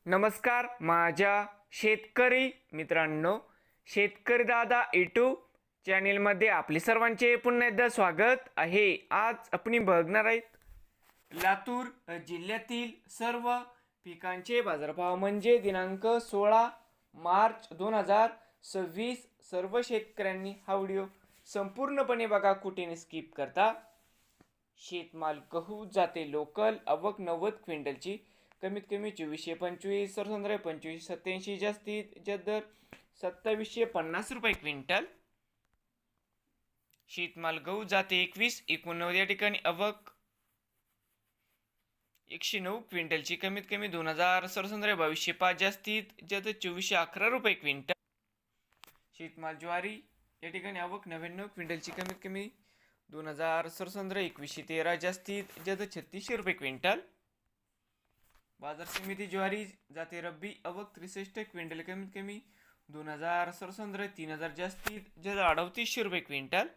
नमस्कार माझ्या शेतकरी मित्रांनो, शेतकरी दादा यूट्यूब चॅनेलमध्ये आपले सर्वांचे पुन्हा एकदा स्वागत आहे। आज आपण बघणार आहोत लातूर जिल्ह्यातील सर्व पिकांचे बाजारभाव म्हणजे दिनांक 16 मार्च 2026। सर्व शेतकऱ्यांनी हा व्हिडिओ संपूर्णपणे बघा, कुठे स्किप करता। शेतमाल गहू जाते लोकल, आवक 90 क्विंटलची, कमीत कमी 2425, सरसंद्रे 2587, जास्तीत जास्त दर 2750 रुपये क्विंटल। शेतमाल गहू जाते 21 89 या ठिकाणी आवक 109 क्विंटलची, कमीत कमी 2000, सरसंद्रे 2205, जास्तीत जास्त 2411 रुपये क्विंटल। शेतमाल ज्वारी या ठिकाणी आवक 99 क्विंटलची, कमीत कमी 2000, सरसंद्रे 2113, जास्तीत जास्त 3600 रुपये क्विंटल। बाजार समिती ज्वारी जाते रब्बी, आवक 63 क्विंटल, कमीत कमी 2000, सरसंद्रे 3000, जास्तीत जास्त 3800 रुपये क्विंटल।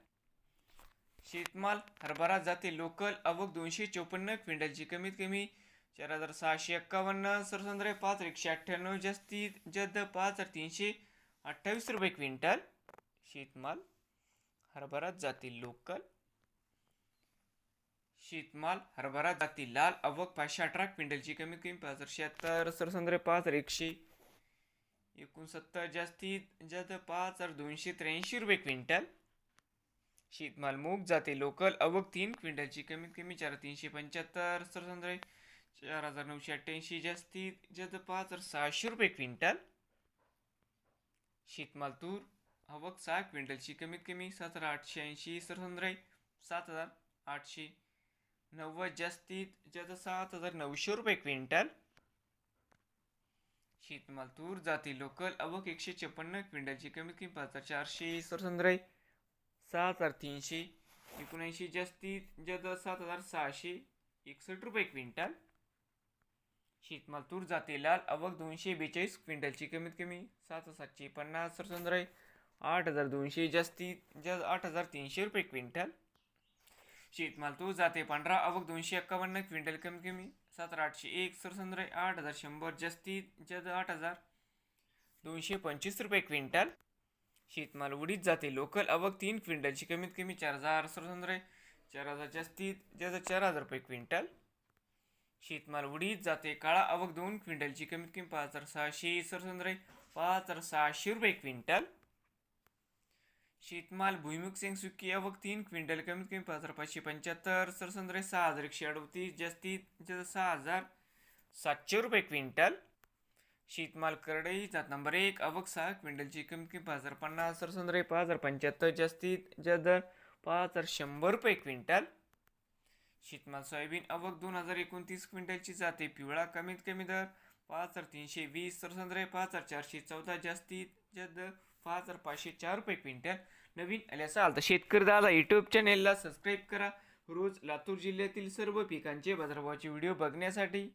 शेतमाल हरभरा जाते लोकल, आवक 254 क्विंटलची, कमीत कमी 4651, सरसंद्रे 5198, जास्तीत जास्त 5328 रुपये क्विंटल। शेतमाल हरभरा जाती लोकल, शेतमाल हरभरा जाती लाल, आवक 518 क्विंटलची, कमीत कमी 5076, सरसंद्रे 5169, जास्तीत जास्त 5283 रुपये क्विंटल। शेतमाल मूग जाते लोकल, आवक 3 क्विंटलची, कमीत कमी 4375, सरसंद्रे 4988, जास्तीत जास्त 5600 रुपये क्विंटल। शेतमाल तूर आवक 6 क्विंटलची, कमीत कमी 7880, सरसंद्रे 7890, जास्तीत जास्त 7900 रुपये क्विंटल। शेतमाल तूर जाती लोकल, आवक 156 क्विंटलची, कमीत कमी 5400, सरसंद्रे 7379, जास्तीत जास्त 7661 रुपये क्विंटल। शेतमाल तूर जाते लाल, आवक 242 क्विंटलची, कमीत कमी 7750, सरसंद्रे 8200, जास्तीत जास्त 8300 रुपये क्विंटल। शेतमाल तूर जाते पांढरा, आवक 251 क्विंटल, कमीत कमी 7801, सरसंद्रे 8100, जास्तीत जास्त 8225 रुपये क्विंटल। शेतमाल उडीद जाते लोकल, आवक 3 क्विंटलची, कमीत कमी 4000, सरसंद्रे 4000, जास्तीत जास्त 4000 रुपये क्विंटल। शेतमाल उडीद जाते काळा, आवक 2 क्विंटलची, कमीत कमी 5600, सरसंद्रे 5600 रुपये क्विंटल। शेतमाल भुईमुग शेंग सुकी, आवक 3 क्विंटल, कमीत कमी 5575, सरसंद्रे 6138, जास्तीत जास्त 6700 रुपये क्विंटल। शेतमाल करडई जात नंबर 1, आवक 6 क्विंटलची, कमीत कमी 5050, सरसंद्रे 5075, जास्तीत जास्त 5100 रुपये क्विंटल। शेतमाल सोयाबीन आवक 2029 क्विंटलची, जाते पिवळा, कमीत कमी दर 5320, सरसंद्रे 5414, जास्तीत जास्त 5504 रुपये क्विंटल। नवीन आले असाल तर शेतकरी दादा यूट्यूब चॅनेलला सबस्क्राईब करा, रोज लातूर जिल्ह्यातील सर्व पिकांचे बाजारभावाचे व्हिडिओ बघण्यासाठी।